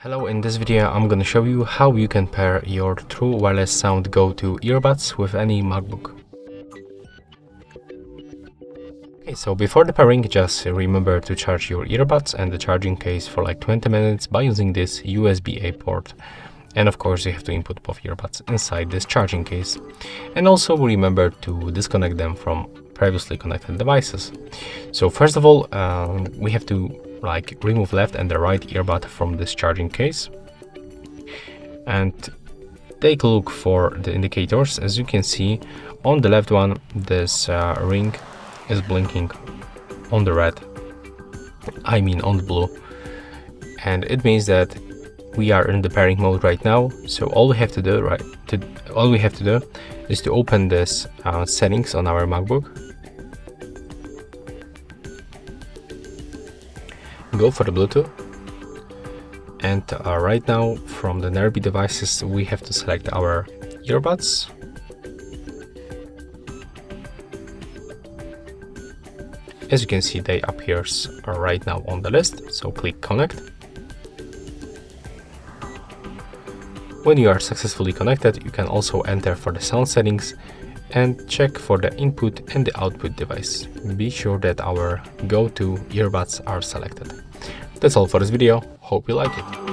Hello, in this video I'm gonna show you how you can pair your true wireless sound Go2 earbuds with any MacBook. Okay, so before the pairing, just remember to charge your earbuds and the charging case for like 20 minutes by using this USB-A port. And of course you have to input both earbuds inside this charging case. And also remember to disconnect them from previously connected devices. So first of all, we have to remove left and the right earbud from this charging case and take a look for the indicators. As you can see, on the left one, this ring is blinking on the red, on the blue, and it means that we are in the pairing mode right now. So all we have to do is to open this settings on our MacBook, go for the Bluetooth, and right now from the nearby devices we have to select our earbuds. As you can see, they appears right now on the list, so click connect. When you are successfully connected, you can also enter for the sound settings and check for the input and the output device. Be sure that our Go2 earbuds are selected. That's all for this video. Hope you like it.